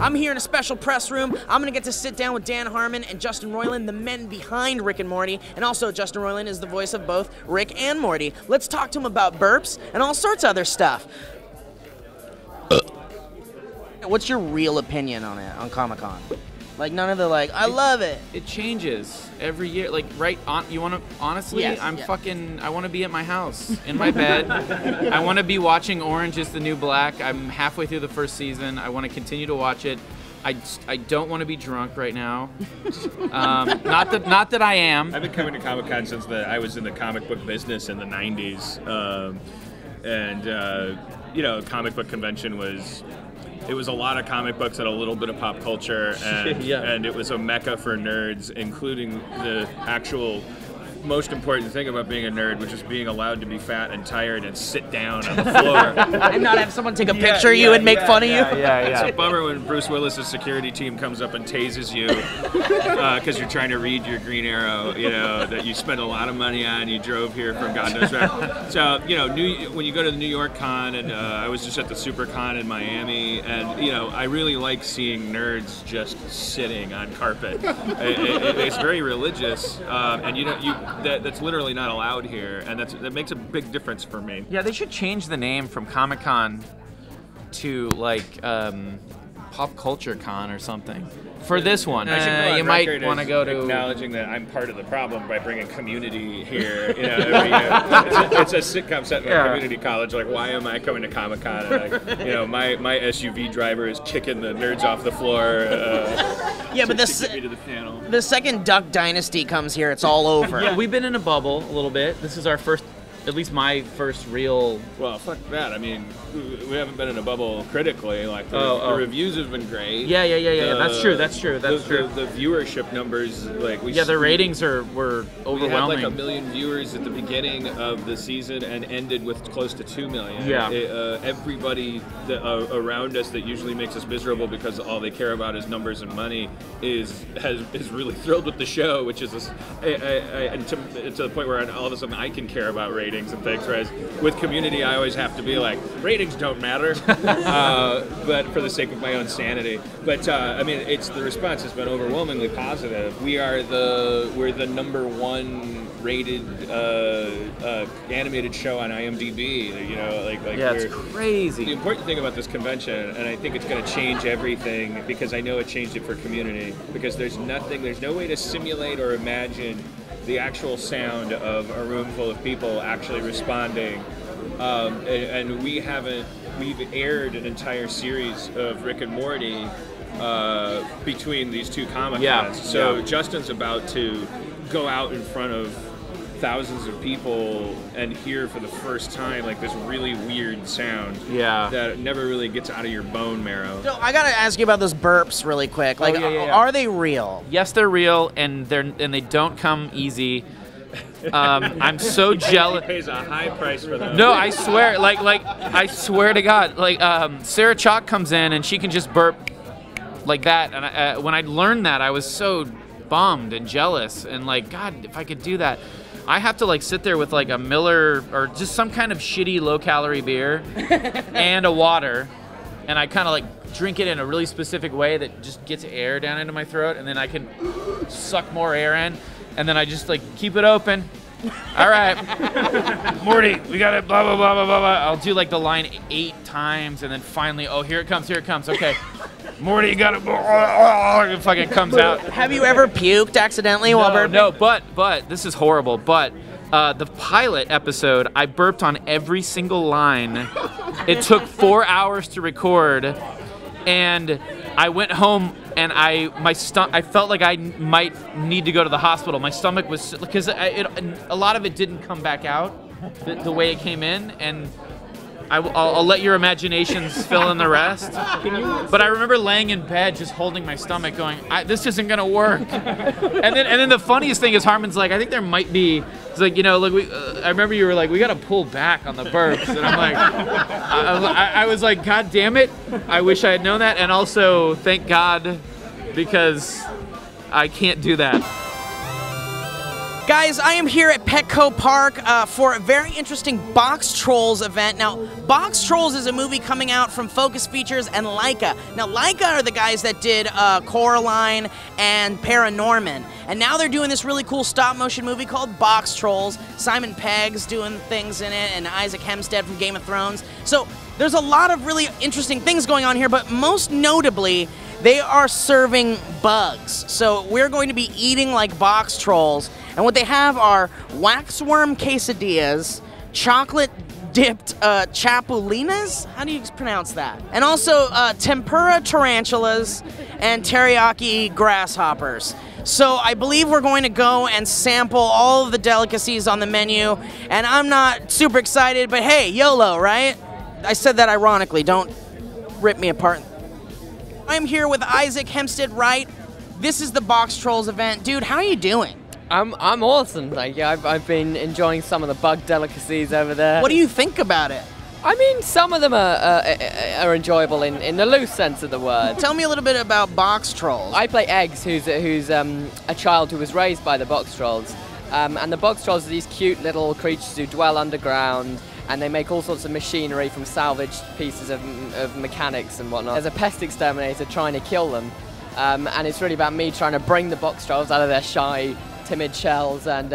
I'm here in a special press room. I'm gonna get to sit down with Dan Harmon and Justin Roiland, the men behind Rick and Morty, and also Justin Roiland is the voice of both Rick and Morty. Let's talk to him about burps and all sorts of other stuff. What's your real opinion on it, on Comic-Con? Like, none of the, like, I love it. It changes every year. Like, right on, you want to, honestly, Yes, I want to be at my house, in my bed. I want to be watching Orange is the New Black. I'm halfway through the first season. I want to continue to watch it. I don't want to be drunk right now. Not that I am. I've been coming to Comic-Con since I was in the comic book business in the 90s. You know, comic book convention was... It was a lot of comic books and a little bit of pop culture, and, and it was a mecca for nerds, including the actual most important thing about being a nerd, which is being allowed to be fat and tired and sit down on the floor. And not have someone take a picture of you and make fun of you. It's a bummer when Bruce Willis's security team comes up and tases you because you're trying to read your Green Arrow, you know, that you spent a lot of money on. You drove here from God knows where. So, you know, when you go to the New York Con, and I was just at the Super Con in Miami, and, you know, I really like seeing nerds just sitting on carpet. It's very religious, and you know, that's literally not allowed here, and that makes a big difference for me. Yeah, they should change the name from Comic-Con to like Pop Culture Con or something. For this one, you might want to go to acknowledging that I'm part of the problem by bringing Community here. You know, every year. It's a sitcom set in a community college. Like, why am I coming to Comic-Con? And like, you know, my SUV driver is kicking the nerds off the floor. Yeah, but the second Duck Dynasty comes here, it's all over. Yeah, we've been in a bubble a little bit. This is our first, at least my first real... Well, fuck that. I mean, we haven't been in a bubble critically. Like, the reviews have been great. Yeah. That's true. The viewership numbers, like... the ratings were overwhelming. We had like 1 million viewers at the beginning of the season and ended with close to 2 million. Yeah. Everybody around us that usually makes us miserable because all they care about is numbers and money is really thrilled with the show, which is and to the point where all of a sudden I can care about ratings and things, whereas with Community I always have to be like, ratings don't matter, but for the sake of my own sanity. But I mean, the response has been overwhelmingly positive. We're the #1 rated animated show on IMDb. You know, like it's crazy. The important thing about this convention, and I think it's going to change everything, because I know it changed it for Community, because there's no way to simulate or imagine the actual sound of a room full of people actually responding. And we've aired an entire series of Rick and Morty between these two Comic-Cons. So Justin's about to go out in front of thousands of people and hear for the first time like this really weird sound that never really gets out of your bone marrow. So I gotta ask you about those burps really quick. Like, are they real? Yes, they're real, and they don't come easy. I'm so jealous. He pays a high price for them. No, I swear, like I swear to God, like Sarah Chalk comes in and she can just burp like that, and when I learned that, I was so bummed and jealous, and like, God, if I could do that. I have to like sit there with like a Miller or just some kind of shitty low-calorie beer and a water, and I kind of like drink it in a really specific way that just gets air down into my throat, and then I can suck more air in, and then I just like keep it open. All right, Morty, we got it, blah, blah, blah, blah, blah, blah. I'll do like the line 8 times, and then finally, oh, here it comes, okay. Morty, you got it, it fucking comes out. Have you ever puked accidentally while burping? No, but, this is horrible, but the pilot episode, I burped on every single line. It took 4 hours to record, and I went home and I felt like I might need to go to the hospital. My stomach was, because a lot of it didn't come back out the way it came in, and I'll let your imaginations fill in the rest. But I remember laying in bed just holding my stomach going, this isn't gonna work. And then the funniest thing is Harmon's like, I think there might be, it's like, you know, look, I remember you were like, we gotta pull back on the burps. And I'm like, I was like, God damn it, I wish I had known that. And also, thank God, because I can't do that. Guys, I am here at Petco Park for a very interesting Box Trolls event. Now, Box Trolls is a movie coming out from Focus Features and Laika. Now, Laika are the guys that did Coraline and Paranorman. And now they're doing this really cool stop-motion movie called Box Trolls. Simon Pegg's doing things in it, and Isaac Hempstead from Game of Thrones. So there's a lot of really interesting things going on here, but most notably, they are serving bugs. So we're going to be eating like Box Trolls. And what they have are waxworm quesadillas, chocolate-dipped chapulinas? How do you pronounce that? And also tempura tarantulas and teriyaki grasshoppers. So I believe we're going to go and sample all of the delicacies on the menu. And I'm not super excited, but hey, YOLO, right? I said that ironically. Don't rip me apart. I'm here with Isaac Hempstead Wright. This is the Box Trolls event. Dude, how are you doing? I'm awesome, thank you. I've been enjoying some of the bug delicacies over there. What do you think about it? I mean, some of them are enjoyable in the loose sense of the word. Tell me a little bit about Box Trolls. I play Eggs, who's a child who was raised by the Box Trolls. And the Box Trolls are these cute little creatures who dwell underground, and they make all sorts of machinery from salvaged pieces of mechanics and whatnot. There's a pest exterminator trying to kill them, and it's really about me trying to bring the Box Trolls out of their shy, timid shells and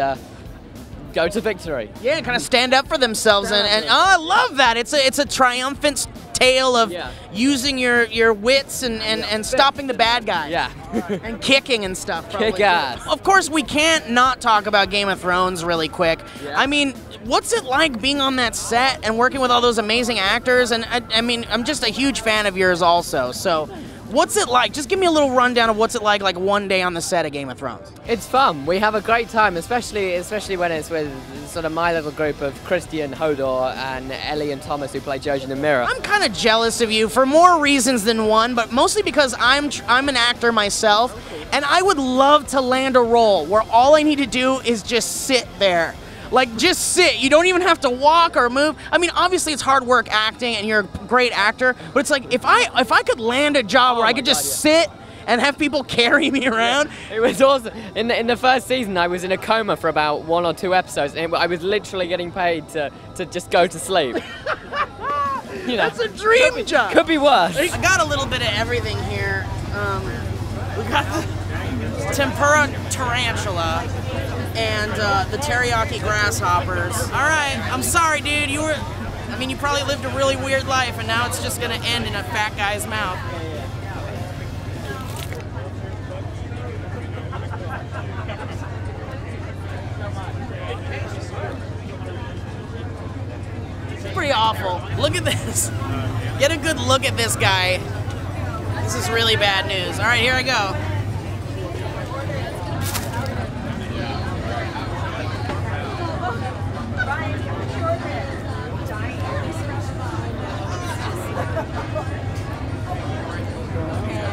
go to victory. Yeah, kind of stand up for themselves, and oh, I love that. It's a triumphant tale of using your wits and stopping the bad guy. Yeah. And kicking and stuff. Probably. Kick ass. Of course, we can't not talk about Game of Thrones really quick. Yeah. I mean, what's it like being on that set and working with all those amazing actors? And I mean, I'm just a huge fan of yours also, so what's it like? Just give me a little rundown of what's it like one day on the set of Game of Thrones. It's fun. We have a great time, especially when it's with sort of my little group of Christian, Hodor, and Ellie and Thomas, who play Jojen and Mira. I'm kind of jealous of you for more reasons than one, but mostly because I'm an actor myself, and I would love to land a role where all I need to do is just sit there. Like, just sit. You don't even have to walk or move. I mean, obviously it's hard work acting, and you're a great actor, but it's like, if I could land a job where I could just sit and have people carry me around. It was awesome. In the first season, I was in a coma for about 1 or 2 episodes, and I was literally getting paid to just go to sleep. You know, that's a dream job. Could be worse. I got a little bit of everything here. We got the tempura tarantula and the teriyaki grasshoppers. All right, I'm sorry, dude. You probably lived a really weird life, and now it's just gonna end in a fat guy's mouth. It's pretty awful. Look at this. Get a good look at this guy. This is really bad news. All right, here I go.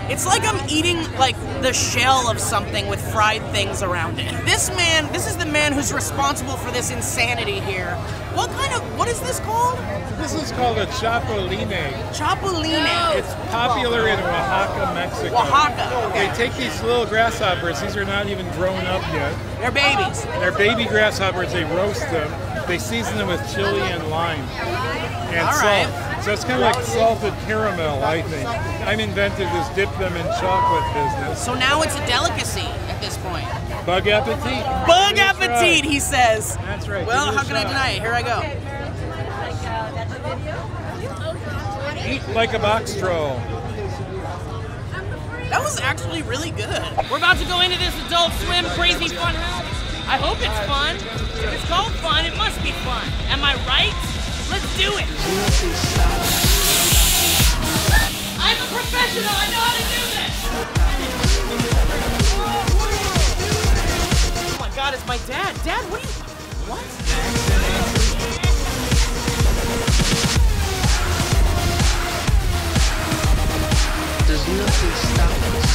It's like I'm eating like the shell of something with fried things around it. This is the man who's responsible for this insanity here. What is this called? This is called a chapuline. Chapuline. It's popular in Oaxaca, Mexico. Oaxaca, okay. They take these little grasshoppers, these are not even grown up yet. They're babies. They're baby grasshoppers, they roast them. They season them with chili and lime and All salt. right. So it's kind of like salted caramel, I think. I'm invented this dip them in chocolate business. So now it's a delicacy at this point. Bug appetit. Bug appetit, he says. That's right. Well, how can I deny it? Here I go. Eat like a box troll. That was actually really good. We're about to go into this Adult Swim crazy fun house. I hope it's fun. If it's called fun, it must be fun. Am I right? Let's do it. I'm a professional. I know how to do this. Oh my God, it's my dad. Dad, what are you? What? Does nothing stop us?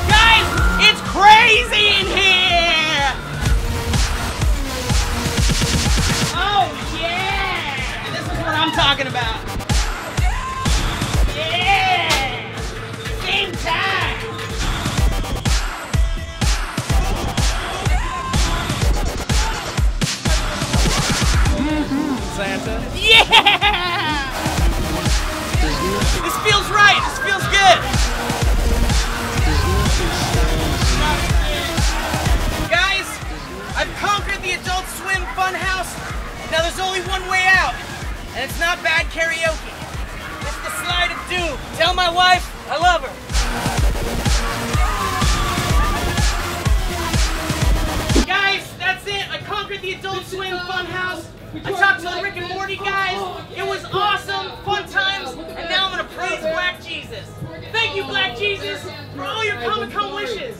Guys, it's crazy in here. Oh yeah! This is what I'm talking about. Yeah! Game time! Yeah! This feels right. This feels good. Guys, I've conquered the Adult Swim Funhouse. Now there's only one way out, and it's not bad karaoke. It's the slide of doom. Tell my wife I love her. Guys, that's it. I conquered the Adult Swim Funhouse. I talked to the Rick and Morty guys. It was awesome, fun times, and now I'm gonna praise Black Jesus. Thank you, Black Jesus, for all your Comic-Con wishes.